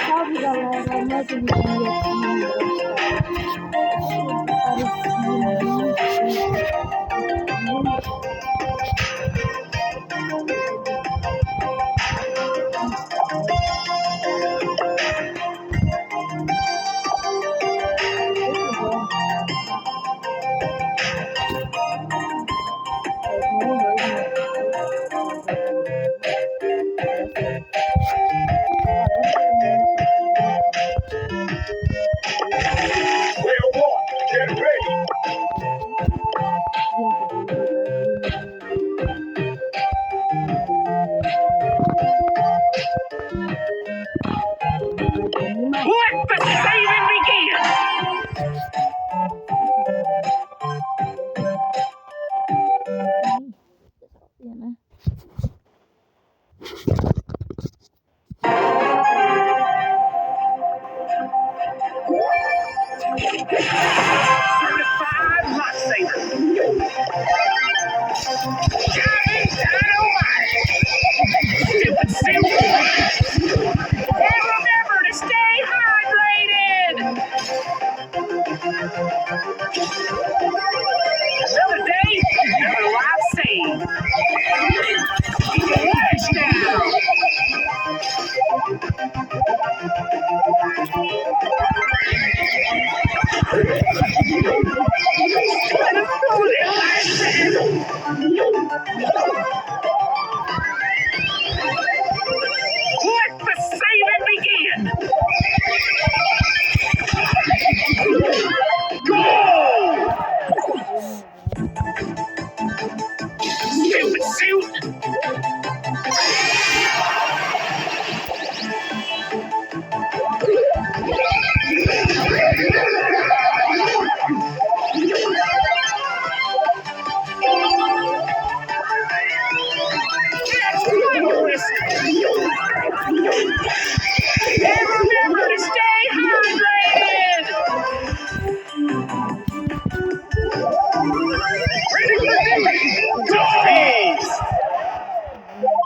Salve galera, mais um dia aqui no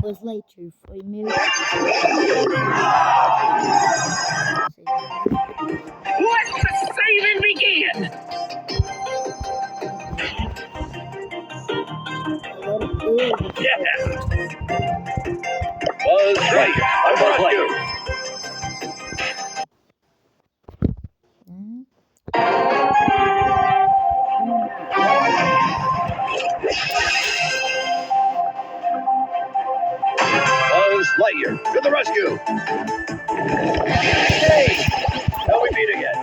Buzz Lightyear foi meu. Let the saving begin! Yeah! Buzz Lightyear, I'm Buzz Lightyear. Buzz Lightyear, to the rescue! Hey! Now we meet again.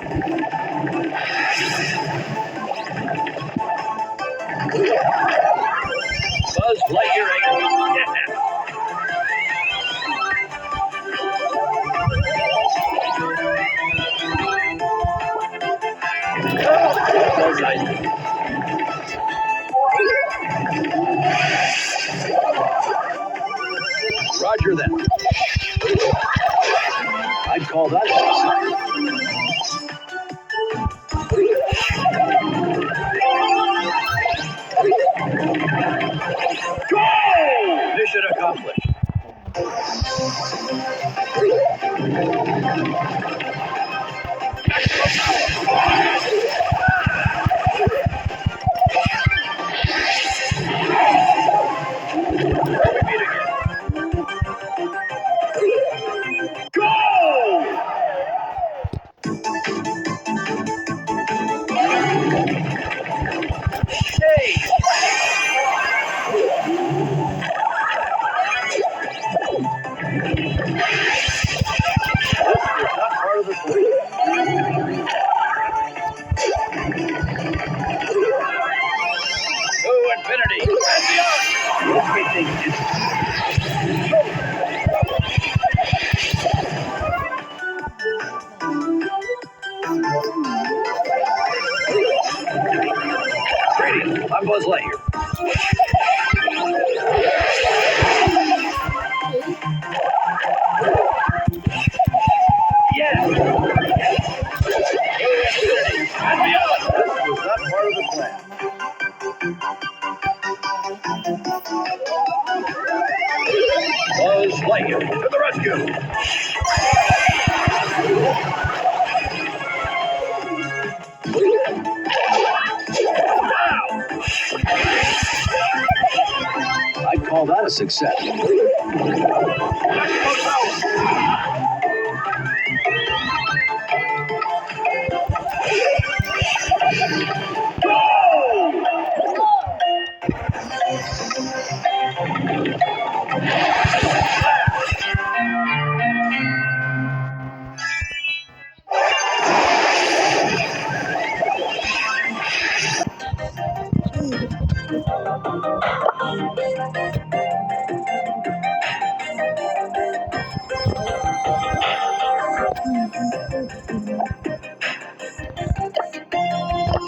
Buzz Lightyear, yeah! Buzz Lightyear. Roger that. I'd call that awesome. Go! Mission accomplished. I'm Buzz Lightyear. Yeah. And beyond. This was not part of the plan. Buzz Lightyear to the rescue. I'd call that a success.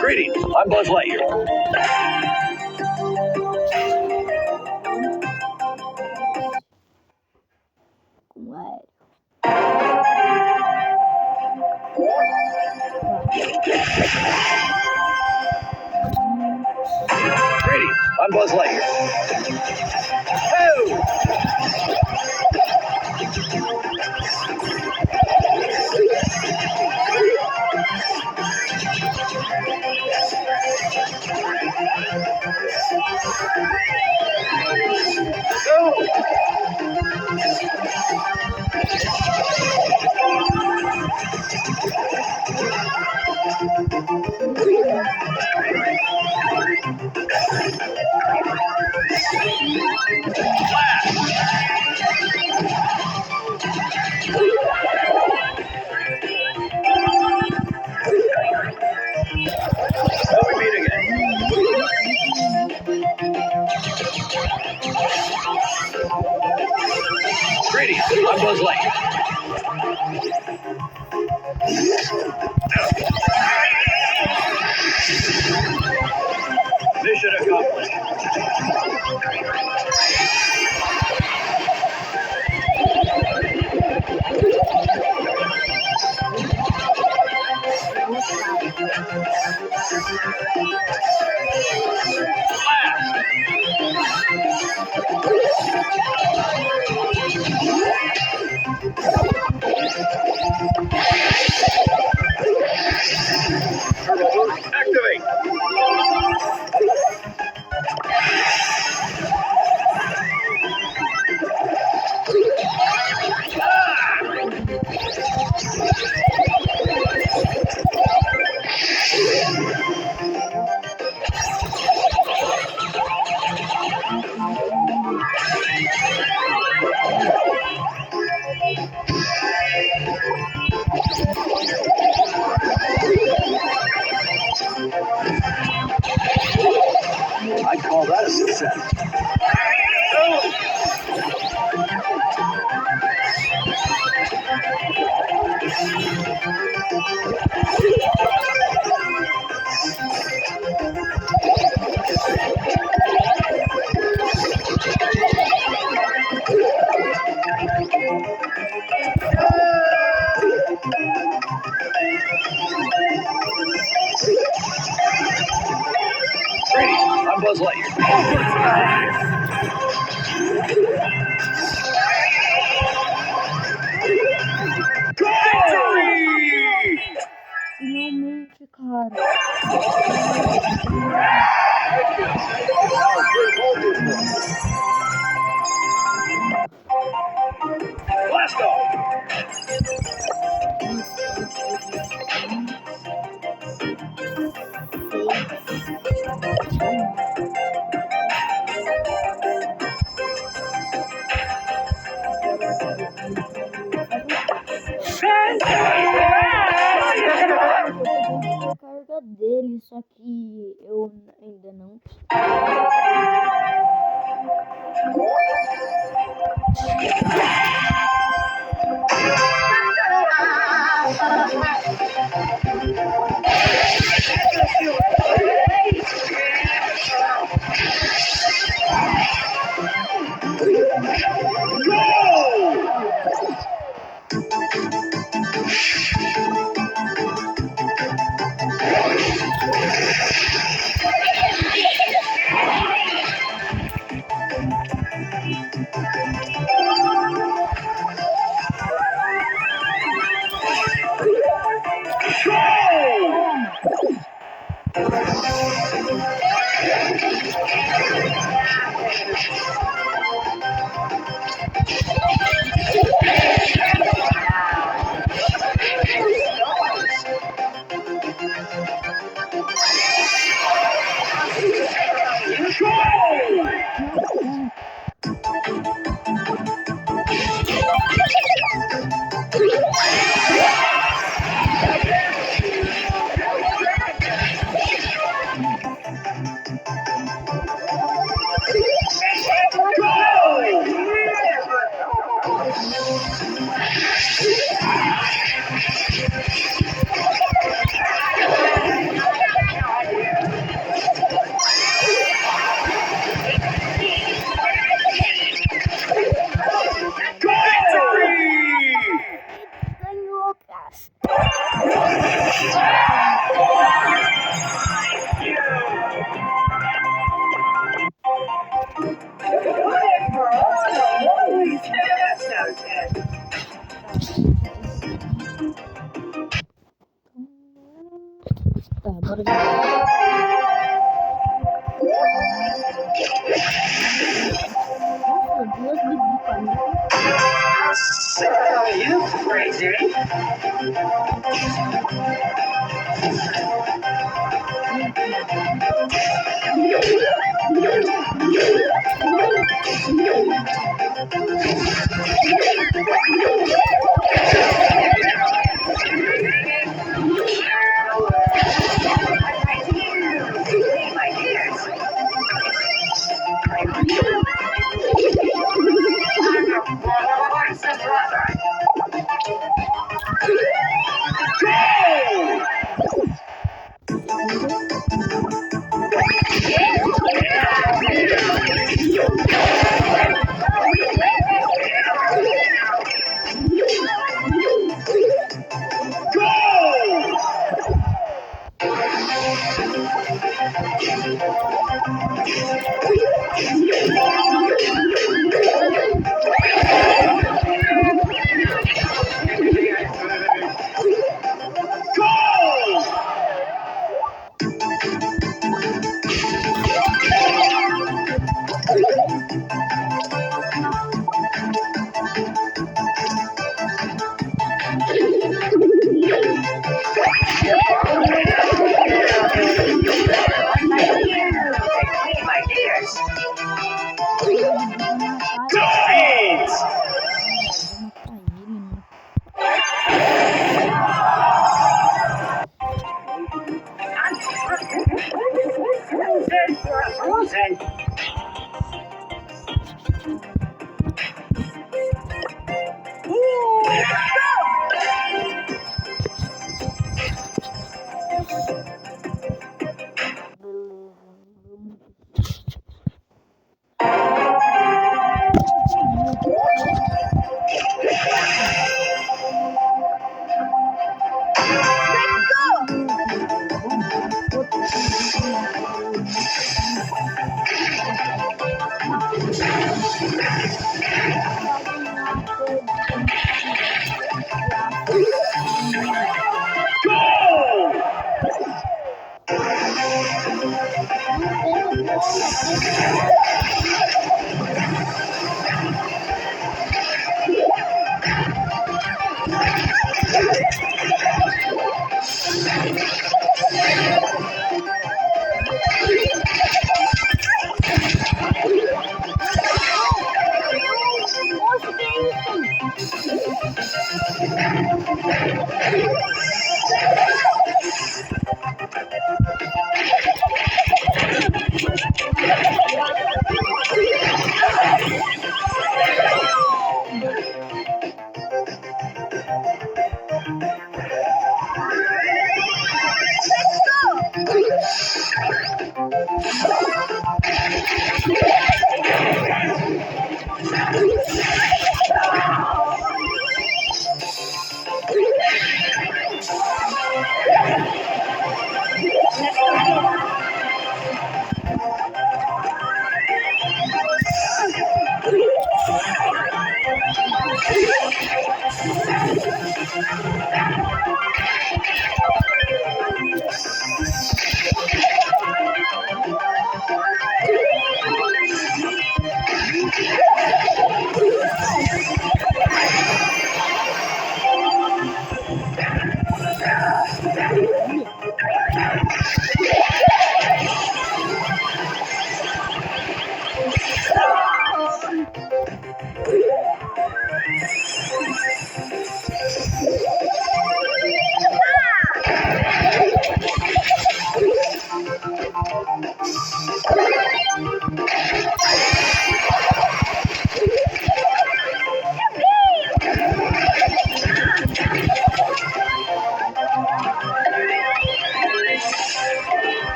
Greetings, I'm Buzz Lightyear. What? Greetings, I'm Buzz Lightyear. Oh! Till we meet again. Greetings, I'm Buzz Lightyear. Mission accomplished. Turbo boost activate. I'd call that a success. Greetings, I'm Buzz Lightyear. Finalmente, cara. Blast off! A carga dele, só que eu ainda não. Tá, bora jogar. Nossa, duas bibitas ali. So, you crazy?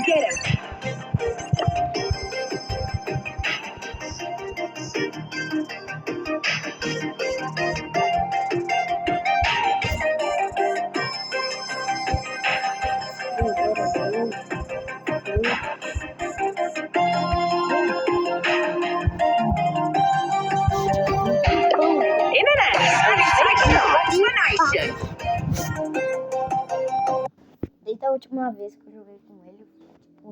get him. Internet, explanation. Desde a última vez que eu joguei com ele, foi tipo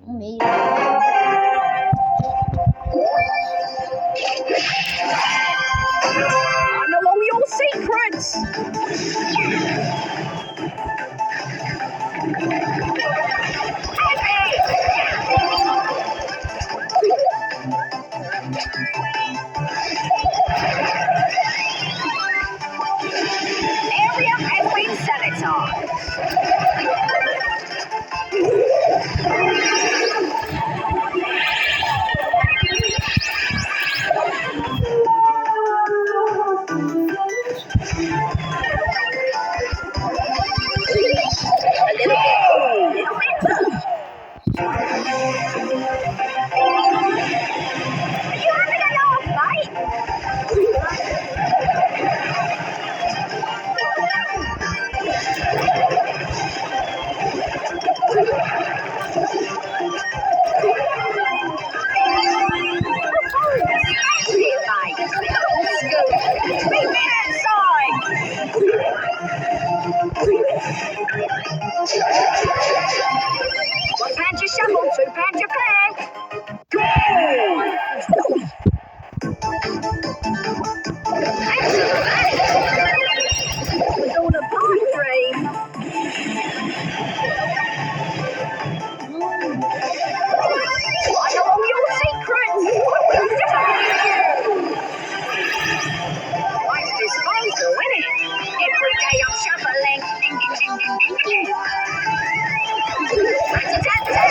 um mês. I know all your secrets. Area has been sanitized. You having a laugh, mate? Meet me outside. One pound your shovel, 2 pounds your play. Go! With all the poetry. I know all your secrets. Waste disposal, innit? Every day I'm shoveling. Ding, ding, ding, ding, ding, ding. Rat-a-tat-tat.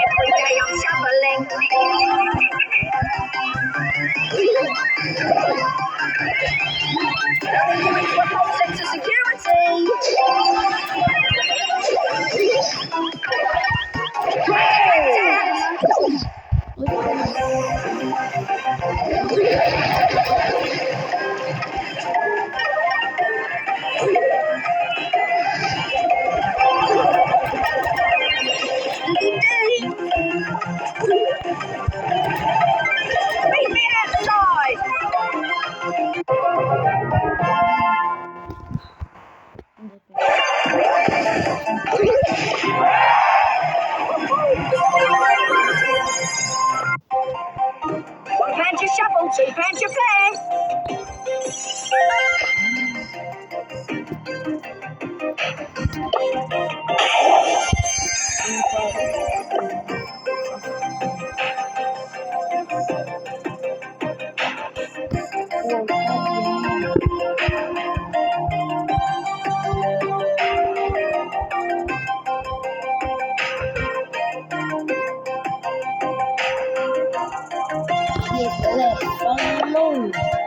Every day I'm shoveling. Sense of security. Meet me outside. One pound your shovel, 2 pounds your play. E aí, galera, falou!